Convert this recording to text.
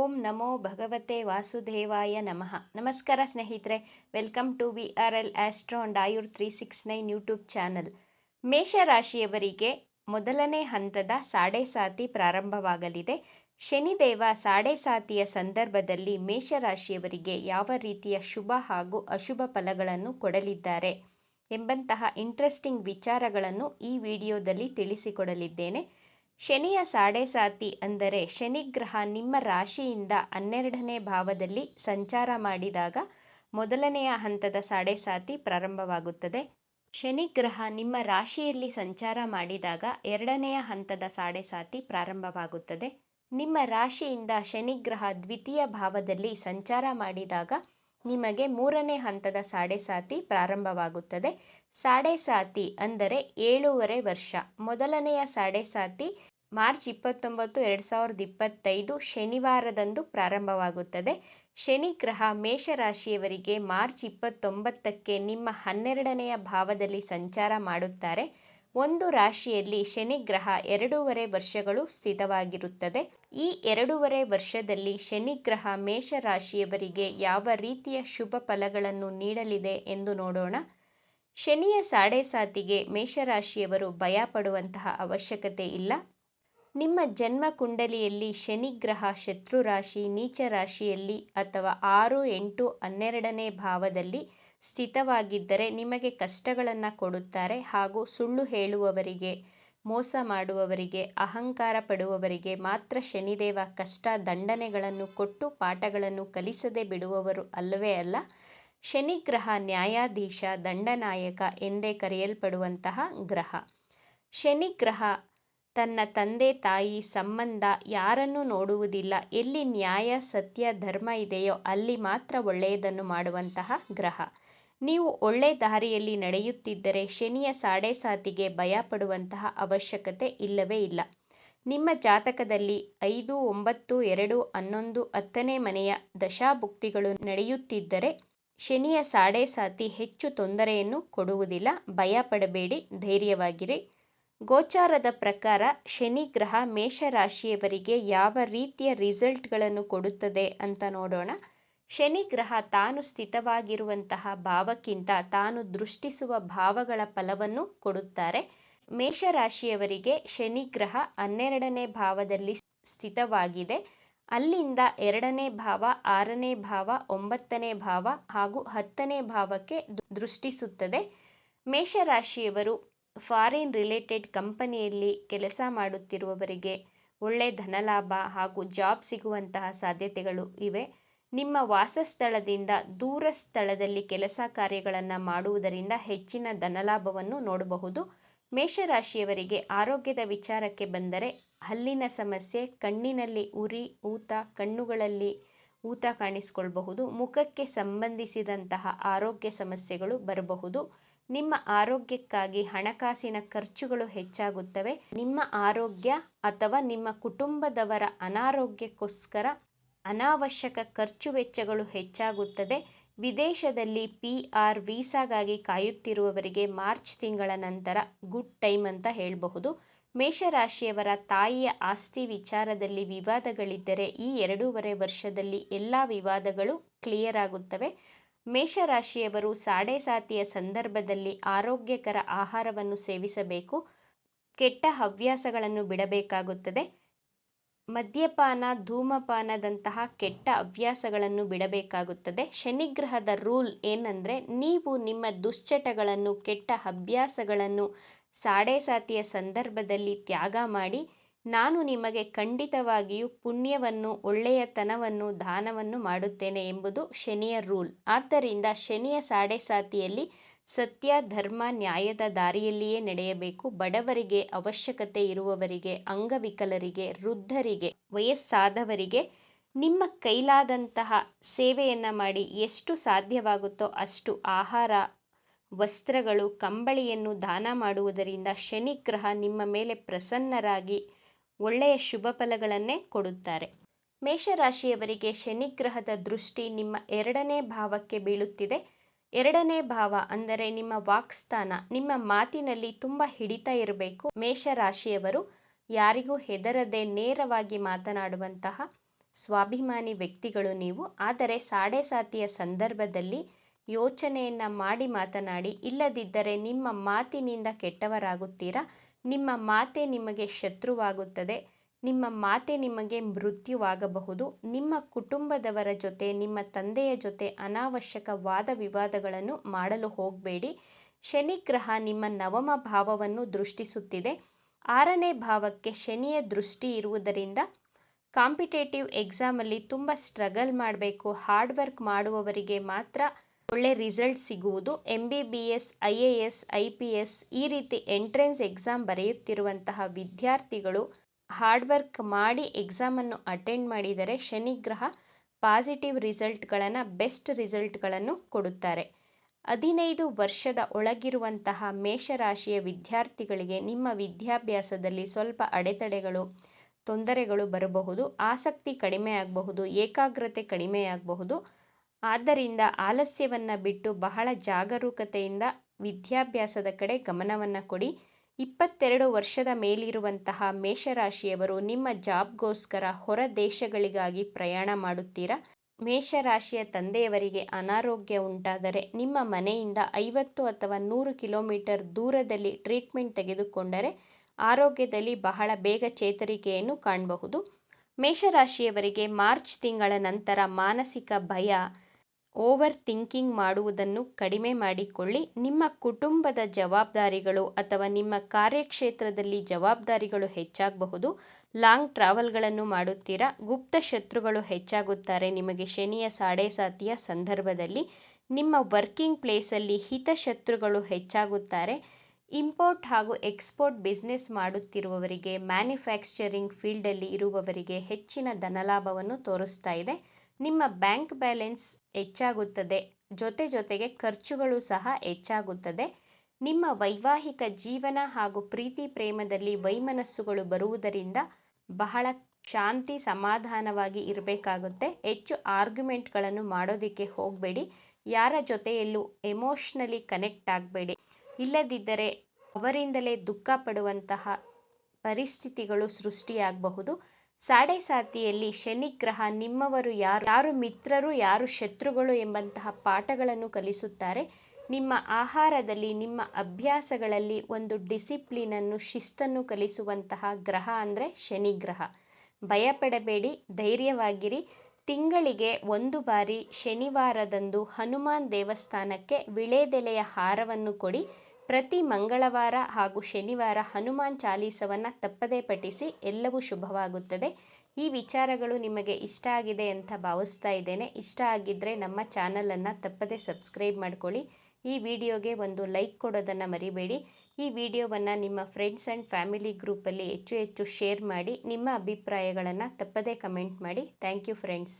ಓಂ ನಮೋ ಭಗವತೆ ವಾಸುದೇವಾಯ ನಮಃ. ನಮಸ್ಕಾರ ಸ್ನೇಹಿತರೆ, welcome to VRL astro and Ayur 369 YouTube channel. ಮೇಷರಾಶಿಯವರಿಗೆ ಮೊದಲನೇ ಹಂತದ ಸಾಡೆ ಸಾತಿ ಪ್ರಾರಂಭವಾಗಲಿದೆ. ಶನಿದೇವ ಸಾಡೆ ಸಾತಿಯ ಸಂದರ್ಭದಲ್ಲಿ ಮೇಷರಾಶಿಯವರಿಗೆ ಯಾವ ರೀತಿಯ ಶುಭ ಹಾಗೂ ಅಶುಭ ಫಲಗಳನ್ನು ಕೊಡಲಿದ್ದಾರೆ ಎಂಬಂತಹ ಇಂಟ್ರೆಸ್ಟಿಂಗ್ ವಿಚಾರಗಳನ್ನು ಈ ವಿಡಿಯೋದಲ್ಲಿ ತಿಳಿಸಿಕೊಡಲಿದ್ದೇನೆ. ಶನಿಯ ಸಾಡೆ ಸಾತಿ ಅಂದರೆ ಶನಿಗ್ರಹ ನಿಮ್ಮ ರಾಶಿಯಿಂದ 12ನೇ ಭಾವದಲ್ಲಿ ಸಂಚಾರ ಮಾಡಿದಾಗ ಮೊದಲನೆಯ ಹಂತದ ಸಾಡೆ ಸಾತಿ ಪ್ರಾರಂಭವಾಗುತ್ತದೆ. ಶನಿಗ್ರಹ ನಿಮ್ಮ ರಾಶಿಯಲ್ಲಿ ಸಂಚಾರ ಮಾಡಿದಾಗ ಎರಡನೆಯ ಹಂತದ ಸಾಡೆ ಸಾತಿ ಪ್ರಾರಂಭವಾಗುತ್ತದೆ. ನಿಮ್ಮ ರಾಶಿಯಿಂದ ಶನಿಗ್ರಹ ದ್ವಿತೀಯ ಭಾವದಲ್ಲಿ ಸಂಚಾರ ಮಾಡಿದಾಗ ನಿಮಗೆ ಮೂರನೇ ಹಂತದ ಸಾಡೆ ಸಾತಿ ಪ್ರಾರಂಭವಾಗುತ್ತದೆ. ಸಾಡೆ ಸಾತಿ ಅಂದರೆ 7.5 ವರ್ಷ. ಮೊದಲನೆಯ ಸಾಡೆ ಸಾತಿ ಮಾರ್ಚ್ 29, 2025 ಶನಿವಾರದಂದು ಪ್ರಾರಂಭವಾಗುತ್ತದೆ. ಶನಿಗ್ರಹ ಮೇಷರಾಶಿಯವರಿಗೆ ಮಾರ್ಚ್ 29ಕ್ಕೆ ನಿಮ್ಮ 12ನೆಯ ಭಾವದಲ್ಲಿ ಸಂಚಾರ ಮಾಡುತ್ತಾರೆ. ಒಂದು ರಾಶಿಯಲ್ಲಿ ಶನಿಗ್ರಹ 2.5 ವರ್ಷಗಳು ಸ್ಥಿತವಾಗಿರುತ್ತದೆ. ಈ 2.5 ವರ್ಷದಲ್ಲಿ ಶನಿಗ್ರಹ ಮೇಷರಾಶಿಯವರಿಗೆ ಯಾವ ರೀತಿಯ ಶುಭ ಫಲಗಳನ್ನು ನೀಡಲಿದೆ ಎಂದು ನೋಡೋಣ. ಶನಿಯ ಸಾಡೆ ಸಾತಿಗೆ ಮೇಷರಾಶಿಯವರು ಭಯ ಪಡುವಂತಹ ಅವಶ್ಯಕತೆ ಇಲ್ಲ. ನಿಮ್ಮ ಜನ್ಮ ಕುಂಡಲಿಯಲ್ಲಿ ಶನಿಗ್ರಹ ಶತ್ರು ರಾಶಿ, ನೀಚ ರಾಶಿಯಲ್ಲಿ ಅಥವಾ 6, 8, 12ನೇ ಭಾವದಲ್ಲಿ ಸ್ಥಿತವಾಗಿದ್ದರೆ ನಿಮಗೆ ಕಷ್ಟಗಳನ್ನು ಕೊಡುತ್ತಾರೆ ಹಾಗೂ ಸುಳ್ಳು ಹೇಳುವವರಿಗೆ, ಮೋಸ ಮಾಡುವವರಿಗೆ, ಅಹಂಕಾರ ಪಡುವವರಿಗೆ ಮಾತ್ರ ಶನಿದೇವ ಕಷ್ಟ ದಂಡನೆಗಳನ್ನು ಕೊಟ್ಟು ಪಾಠಗಳನ್ನು ಕಲಿಸದೆ ಬಿಡುವವರು ಅಲ್ಲವೇ ಅಲ್ಲ. ಶನಿಗ್ರಹ ನ್ಯಾಯಾಧೀಶ, ದಂಡನಾಯಕ ಎಂದೇ ಕರೆಯಲ್ಪಡುವಂತಹ ಗ್ರಹ. ಶನಿಗ್ರಹ ತನ್ನ ತಂದೆ ತಾಯಿ ಸಂಬಂಧ ಯಾರನ್ನೂ ನೋಡುವುದಿಲ್ಲ. ಎಲ್ಲಿ ನ್ಯಾಯ, ಸತ್ಯ, ಧರ್ಮ ಇದೆಯೋ ಅಲ್ಲಿ ಮಾತ್ರ ಒಳ್ಳೆಯದನ್ನು ಮಾಡುವಂತಹ ಗ್ರಹ. ನೀವು ಒಳ್ಳೆ ದಾರಿಯಲ್ಲಿ ನಡೆಯುತ್ತಿದ್ದರೆ ಶನಿಯ ಸಾಡೆ ಸಾತಿಗೆ ಭಯ ಪಡುವಂತಹ ಅವಶ್ಯಕತೆ ಇಲ್ಲವೇ ಇಲ್ಲ. ನಿಮ್ಮ ಜಾತಕದಲ್ಲಿ 5, 9, 2, 11, 10ನೇ ಮನೆಯ ದಶಾಭುಕ್ತಿಗಳು ನಡೆಯುತ್ತಿದ್ದರೆ ಶನಿಯ ಸಾಡೆ ಸಾತಿ ಹೆಚ್ಚು ತೊಂದರೆಯನ್ನು ಕೊಡುವುದಿಲ್ಲ. ಭಯ ಪಡಬೇಡಿ, ಧೈರ್ಯವಾಗಿರಿ. ಗೋಚಾರದ ಪ್ರಕಾರ ಶನಿಗ್ರಹ ಮೇಷರಾಶಿಯವರಿಗೆ ಯಾವ ರೀತಿಯ ರಿಸಲ್ಟ್ಗಳನ್ನು ಕೊಡುತ್ತದೆ ಅಂತ ನೋಡೋಣ. ಶನಿಗ್ರಹ ತಾನು ಸ್ಥಿತವಾಗಿರುವಂತಹ ಭಾವಕ್ಕಿಂತ ತಾನು ದೃಷ್ಟಿಸುವ ಭಾವಗಳ ಫಲವನ್ನು ಕೊಡುತ್ತಾರೆ. ಮೇಷರಾಶಿಯವರಿಗೆ ಶನಿಗ್ರಹ 12ನೇ ಭಾವದಲ್ಲಿ ಸ್ಥಿತವಾಗಿದೆ. ಅಲ್ಲಿಂದ 2ನೇ ಭಾವ, 6ನೇ ಭಾವ, 9ನೇ ಭಾವ ಹಾಗೂ 10ನೇ ಭಾವಕ್ಕೆ ದೃಷ್ಟಿಸುತ್ತದೆ. ಮೇಷರಾಶಿಯವರು ಫಾರಿನ್ ರಿಲೇಟೆಡ್ ಕಂಪನಿಯಲ್ಲಿ ಕೆಲಸ ಮಾಡುತ್ತಿರುವವರಿಗೆ ಒಳ್ಳೆ ಧನಲಾಭ ಹಾಗೂ ಜಾಬ್ ಸಿಗುವಂತಹ ಸಾಧ್ಯತೆಗಳು ಇವೆ. ನಿಮ್ಮ ವಾಸಸ್ಥಳದಿಂದ ದೂರ ಸ್ಥಳದಲ್ಲಿ ಕೆಲಸ ಕಾರ್ಯಗಳನ್ನು ಮಾಡುವುದರಿಂದ ಹೆಚ್ಚಿನ ಧನಲಾಭವನ್ನು ನೋಡಬಹುದು. ಮೇಷರಾಶಿಯವರಿಗೆ ಆರೋಗ್ಯದ ವಿಚಾರಕ್ಕೆ ಬಂದರೆ ಹಲ್ಲಿನ ಸಮಸ್ಯೆ, ಕಣ್ಣಿನಲ್ಲಿ ಉರಿ, ಊತ, ಕಣ್ಣುಗಳಲ್ಲಿ ಊತ ಕಾಣಿಸಿಕೊಳ್ಳಬಹುದು. ಮುಖಕ್ಕೆ ಸಂಬಂಧಿಸಿದಂತಹ ಆರೋಗ್ಯ ಸಮಸ್ಯೆಗಳು ಬರಬಹುದು. ನಿಮ್ಮ ಆರೋಗ್ಯಕ್ಕಾಗಿ ಹಣಕಾಸಿನ ಖರ್ಚುಗಳು ಹೆಚ್ಚಾಗುತ್ತವೆ. ನಿಮ್ಮ ಆರೋಗ್ಯ ಅಥವಾ ನಿಮ್ಮ ಕುಟುಂಬದವರ ಅನಾರೋಗ್ಯಕ್ಕೋಸ್ಕರ ಅನಾವಶ್ಯಕ ಖರ್ಚು ವೆಚ್ಚಗಳು ಹೆಚ್ಚಾಗುತ್ತದೆ. ವಿದೇಶದಲ್ಲಿ PR ವೀಸಾಗಾಗಿ ಕಾಯುತ್ತಿರುವವರಿಗೆ ಮಾರ್ಚ್ ತಿಂಗಳ ನಂತರ ಗುಡ್ ಟೈಮ್ ಅಂತ ಹೇಳಬಹುದು. ಮೇಷರಾಶಿಯವರ ತಾಯಿಯ ಆಸ್ತಿ ವಿಚಾರದಲ್ಲಿ ವಿವಾದಗಳಿದ್ದರೆ ಈ 2.5 ವರ್ಷದಲ್ಲಿ ಎಲ್ಲ ವಿವಾದಗಳು ಕ್ಲಿಯರ್ ಆಗುತ್ತವೆ. ಮೇಷರಾಶಿಯವರು ಸಾಡೆ ಸಾತಿಯ ಸಂದರ್ಭದಲ್ಲಿ ಆರೋಗ್ಯಕರ ಆಹಾರವನ್ನು ಸೇವಿಸಬೇಕು. ಕೆಟ್ಟ ಹವ್ಯಾಸಗಳನ್ನು ಬಿಡಬೇಕಾಗುತ್ತದೆ. ಮದ್ಯಪಾನ, ಧೂಮಪಾನದಂತಹ ಕೆಟ್ಟ ಹವ್ಯಾಸಗಳನ್ನು ಬಿಡಬೇಕಾಗುತ್ತದೆ. ಶನಿಗ್ರಹದ ರೂಲ್ ಏನಂದರೆ ನೀವು ನಿಮ್ಮ ದುಶ್ಚಟಗಳನ್ನು, ಕೆಟ್ಟ ಅಭ್ಯಾಸಗಳನ್ನು ಸಾಡೆ ಸಾತಿಯ ಸಂದರ್ಭದಲ್ಲಿ ತ್ಯಾಗ ಮಾಡಿ ನಾನು ನಿಮಗೆ ಖಂಡಿತವಾಗಿಯೂ ಪುಣ್ಯವನ್ನು, ಒಳ್ಳೆಯತನವನ್ನು, ದಾನವನ್ನು ಮಾಡುತ್ತೇನೆ ಎಂಬುದು ಶನಿಯ ರೂಲ್. ಆದ್ದರಿಂದ ಶನಿಯ ಸಾಡೆ ಸಾತಿಯಲ್ಲಿ ಸತ್ಯ, ಧರ್ಮ, ನ್ಯಾಯದ ದಾರಿಯಲ್ಲಿಯೇ ನಡೆಯಬೇಕು. ಬಡವರಿಗೆ, ಅವಶ್ಯಕತೆ ಇರುವವರಿಗೆ, ಅಂಗವಿಕಲರಿಗೆ, ವೃದ್ಧರಿಗೆ, ವಯಸ್ಸಾದವರಿಗೆ ನಿಮ್ಮ ಕೈಲಾದಂತಹ ಸೇವೆಯನ್ನು ಮಾಡಿ. ಎಷ್ಟು ಸಾಧ್ಯವಾಗುತ್ತೋ ಅಷ್ಟು ಆಹಾರ, ವಸ್ತ್ರಗಳು, ಕಂಬಳಿಯನ್ನು ದಾನ ಮಾಡುವುದರಿಂದ ಶನಿಗ್ರಹ ನಿಮ್ಮ ಮೇಲೆ ಪ್ರಸನ್ನರಾಗಿ ಒಳ್ಳೆಯ ಶುಭ ಫಲಗಳನ್ನೇ ಕೊಡುತ್ತಾರೆ. ಮೇಷರಾಶಿಯವರಿಗೆ ಶನಿಗ್ರಹದ ದೃಷ್ಟಿ ನಿಮ್ಮ 2ನೇ ಭಾವಕ್ಕೆ ಬೀಳುತ್ತಿದೆ. 2ನೇ ಭಾವ ಅಂದರೆ ನಿಮ್ಮ ವಾಕ್ಸ್ಥಾನ. ನಿಮ್ಮ ಮಾತಿನಲ್ಲಿ ತುಂಬ ಹಿಡಿತ ಇರಬೇಕು. ಮೇಷರಾಶಿಯವರು ಯಾರಿಗೂ ಹೆದರದೆ ನೇರವಾಗಿ ಮಾತನಾಡುವಂತಹ ಸ್ವಾಭಿಮಾನಿ ವ್ಯಕ್ತಿಗಳು ನೀವು. ಆದರೆ ಸಾಡೆ ಸಾತಿಯ ಸಂದರ್ಭದಲ್ಲಿ ಯೋಚನೆಯನ್ನು ಮಾಡಿ ಮಾತನಾಡಿ, ಇಲ್ಲದಿದ್ದರೆ ನಿಮ್ಮ ಮಾತಿನಿಂದ ಕೆಟ್ಟವರಾಗುತ್ತೀರಾ. ನಿಮ್ಮ ಮಾತೇ ನಿಮಗೆ ಶತ್ರುವಾಗುತ್ತದೆ. ನಿಮ್ಮ ಮಾತೇ ನಿಮಗೆ ಮೃತ್ಯುವಾಗಬಹುದು. ನಿಮ್ಮ ಕುಟುಂಬದವರ ಜೊತೆ, ನಿಮ್ಮ ತಂದೆಯ ಜೊತೆ ಅನಾವಶ್ಯಕ ವಾದ ವಿವಾದಗಳನ್ನು ಮಾಡಲು ಹೋಗಬೇಡಿ. ಶನಿ ಗ್ರಹ ನಿಮ್ಮ ನವಮ ಭಾವವನ್ನು ದೃಷ್ಟಿಸುತ್ತಿದೆ. 6ನೇ ಭಾವಕ್ಕೆ ಶನಿಯ ದೃಷ್ಟಿ ಇರುವುದರಿಂದ ಕಾಂಪಿಟೇಟಿವ್ ಎಕ್ಸಾಮಲ್ಲಿ ತುಂಬ ಸ್ಟ್ರಗಲ್ ಮಾಡಬೇಕು. ಹಾರ್ಡ್ ವರ್ಕ್ ಮಾಡುವವರಿಗೆ ಮಾತ್ರ ಒಳ್ಳೆ ರಿಸಲ್ಟ್ ಸಿಗುವುದು. MBBS, IAS, IPS ಈ ರೀತಿ ಎಂಟ್ರೆನ್ಸ್ ಎಕ್ಸಾಮ್ ಬರೆಯುತ್ತಿರುವಂತಹ ವಿದ್ಯಾರ್ಥಿಗಳು ಹಾರ್ಡ್ ವರ್ಕ್ ಮಾಡಿ ಎಕ್ಸಾಮನ್ನು ಅಟೆಂಡ್ ಮಾಡಿದರೆ ಶನಿ ಗ್ರಹ ಪಾಸಿಟಿವ್ ರಿಸಲ್ಟ್ಗಳನ್ನು, ಬೆಸ್ಟ್ ರಿಸಲ್ಟ್ಗಳನ್ನು ಕೊಡುತ್ತಾರೆ. 15 ವರ್ಷದ ಒಳಗಿರುವಂತಹ ಮೇಷರಾಶಿಯ ವಿದ್ಯಾರ್ಥಿಗಳಿಗೆ ನಿಮ್ಮ ವಿದ್ಯಾಭ್ಯಾಸದಲ್ಲಿ ಸ್ವಲ್ಪ ಅಡೆತಡೆಗಳು, ತೊಂದರೆಗಳು ಬರಬಹುದು. ಆಸಕ್ತಿ ಕಡಿಮೆ ಆಗಬಹುದು, ಏಕಾಗ್ರತೆ ಕಡಿಮೆಯಾಗಬಹುದು. ಆದ್ದರಿಂದ ಆಲಸ್ಯವನ್ನು ಬಿಟ್ಟು ಬಹಳ ಜಾಗರೂಕತೆಯಿಂದ ವಿದ್ಯಾಭ್ಯಾಸದ ಕಡೆ ಗಮನವನ್ನು ಕೊಡಿ. 22 ವರ್ಷದ ಮೇಲಿರುವಂತಹ ಮೇಷರಾಶಿಯವರು ನಿಮ್ಮ ಜಾಬ್ಗೋಸ್ಕರ ಹೊರ ದೇಶಗಳಿಗಾಗಿ ಪ್ರಯಾಣ ಮಾಡುತ್ತೀರಾ. ಮೇಷರಾಶಿಯ ತಂದೆಯವರಿಗೆ ಅನಾರೋಗ್ಯ ಉಂಟಾದರೆ ನಿಮ್ಮ ಮನೆಯಿಂದ 50 ಅಥವಾ 100 ಕಿಲೋಮೀಟರ್ ದೂರದಲ್ಲಿ ಟ್ರೀಟ್ಮೆಂಟ್ ತೆಗೆದುಕೊಂಡರೆ ಆರೋಗ್ಯದಲ್ಲಿ ಬಹಳ ಬೇಗ ಚೇತರಿಕೆಯನ್ನು ಕಾಣಬಹುದು. ಮೇಷರಾಶಿಯವರಿಗೆ ಮಾರ್ಚ್ ತಿಂಗಳ ನಂತರ ಮಾನಸಿಕ ಭಯ, ಓವರ್ ಥಿಂಕಿಂಗ್ ಮಾಡುವುದನ್ನು ಕಡಿಮೆ ಮಾಡಿಕೊಳ್ಳಿ. ನಿಮ್ಮ ಕುಟುಂಬದ ಜವಾಬ್ದಾರಿಗಳು ಅಥವಾ ನಿಮ್ಮ ಕಾರ್ಯಕ್ಷೇತ್ರದಲ್ಲಿ ಜವಾಬ್ದಾರಿಗಳು ಹೆಚ್ಚಾಗಬಹುದು. ಲಾಂಗ್ ಟ್ರಾವೆಲ್ಗಳನ್ನು ಮಾಡುತ್ತೀರಾ. ಗುಪ್ತ ಶತ್ರುಗಳು ಹೆಚ್ಚಾಗುತ್ತಾರೆ. ನಿಮಗೆ ಶನಿಯ ಸಾಡೆ ಸಾತಿಯ ಸಂದರ್ಭದಲ್ಲಿ ನಿಮ್ಮ ವರ್ಕಿಂಗ್ ಪ್ಲೇಸಲ್ಲಿ ಹಿತಶತ್ರುಗಳು ಹೆಚ್ಚಾಗುತ್ತಾರೆ. ಇಂಪೋರ್ಟ್ ಹಾಗೂ ಎಕ್ಸ್ಪೋರ್ಟ್ ಬಿಸ್ನೆಸ್ ಮಾಡುತ್ತಿರುವವರಿಗೆ, ಮ್ಯಾನುಫ್ಯಾಕ್ಚರಿಂಗ್ ಫೀಲ್ಡಲ್ಲಿ ಇರುವವರಿಗೆ ಹೆಚ್ಚಿನ ಧನಲಾಭವನ್ನು ತೋರಿಸ್ತಾ ಇದೆ. ನಿಮ್ಮ ಬ್ಯಾಂಕ್ ಬ್ಯಾಲೆನ್ಸ್ ಹೆಚ್ಚಾಗುತ್ತದೆ. ಜೊತೆಗೆ ಖರ್ಚುಗಳು ಸಹ ಹೆಚ್ಚಾಗುತ್ತದೆ. ನಿಮ್ಮ ವೈವಾಹಿಕ ಜೀವನ ಹಾಗೂ ಪ್ರೀತಿ ಪ್ರೇಮದಲ್ಲಿ ವೈಮನಸ್ಸುಗಳು ಬರುವುದರಿಂದ ಬಹಳ ಶಾಂತಿ ಸಮಾಧಾನವಾಗಿ ಇರಬೇಕಾಗುತ್ತೆ. ಹೆಚ್ಚು ಆರ್ಗ್ಯುಮೆಂಟ್ಗಳನ್ನು ಮಾಡೋದಕ್ಕೆ ಹೋಗಬೇಡಿ. ಯಾರ ಜೊತೆಯಲ್ಲೂ ಎಮೋಷ್ನಲಿ ಕನೆಕ್ಟ್ ಆಗಬೇಡಿ. ಇಲ್ಲದಿದ್ದರೆ ಅವರಿಂದಲೇ ದುಃಖ ಪಡುವಂತಹ ಪರಿಸ್ಥಿತಿಗಳು ಸೃಷ್ಟಿಯಾಗಬಹುದು. ಸಾಡೆ ಸಾತಿಯಲ್ಲಿ ಶನಿ ಗ್ರಹ ನಿಮ್ಮವರು ಯಾರು ಮಿತ್ರರು, ಯಾರು ಶತ್ರುಗಳು ಎಂಬಂತಹ ಪಾಠಗಳನ್ನು ಕಲಿಸುತ್ತಾರೆ. ನಿಮ್ಮ ಆಹಾರದಲ್ಲಿ, ನಿಮ್ಮ ಅಭ್ಯಾಸಗಳಲ್ಲಿ ಒಂದು ಡಿಸಿಪ್ಲಿನನ್ನು, ಶಿಸ್ತನ್ನು ಕಲಿಸುವಂತಹ ಗ್ರಹ ಅಂದರೆ ಶನಿ ಗ್ರಹ. ಭಯಪಡಬೇಡಿ, ಧೈರ್ಯವಾಗಿರಿ. ತಿಂಗಳಿಗೆ 1 ಬಾರಿ ಶನಿವಾರದಂದು ಹನುಮಾನ್ ದೇವಸ್ಥಾನಕ್ಕೆ ವಿಳೆದೆಲೆಯ ಹಾರವನ್ನು ಕೊಡಿ. ಪ್ರತಿ ಮಂಗಳವಾರ ಹಾಗೂ ಶನಿವಾರ ಹನುಮಾನ್ ಚಾಲೀಸವನ್ನು ತಪ್ಪದೇ ಪಠಿಸಿ. ಎಲ್ಲವೂ ಶುಭವಾಗುತ್ತದೆ. ಈ ವಿಚಾರಗಳು ನಿಮಗೆ ಇಷ್ಟ ಆಗಿದೆ ಅಂತ ಭಾವಿಸ್ತಾ ಇದ್ದೇನೆ. ಇಷ್ಟ ಆಗಿದ್ದರೆ ನಮ್ಮ ಚಾನಲನ್ನು ತಪ್ಪದೇ ಸಬ್ಸ್ಕ್ರೈಬ್ ಮಾಡ್ಕೊಳ್ಳಿ. ಈ ವಿಡಿಯೋಗೆ ಒಂದು ಲೈಕ್ ಕೊಡೋದನ್ನು ಮರಿಬೇಡಿ. ಈ ವಿಡಿಯೋವನ್ನು ನಿಮ್ಮ ಫ್ರೆಂಡ್ಸ್ ಆ್ಯಂಡ್ ಫ್ಯಾಮಿಲಿ ಗ್ರೂಪಲ್ಲಿ ಹೆಚ್ಚು ಶೇರ್ ಮಾಡಿ. ನಿಮ್ಮ ಅಭಿಪ್ರಾಯಗಳನ್ನು ತಪ್ಪದೇ ಕಮೆಂಟ್ ಮಾಡಿ. Thank you friends.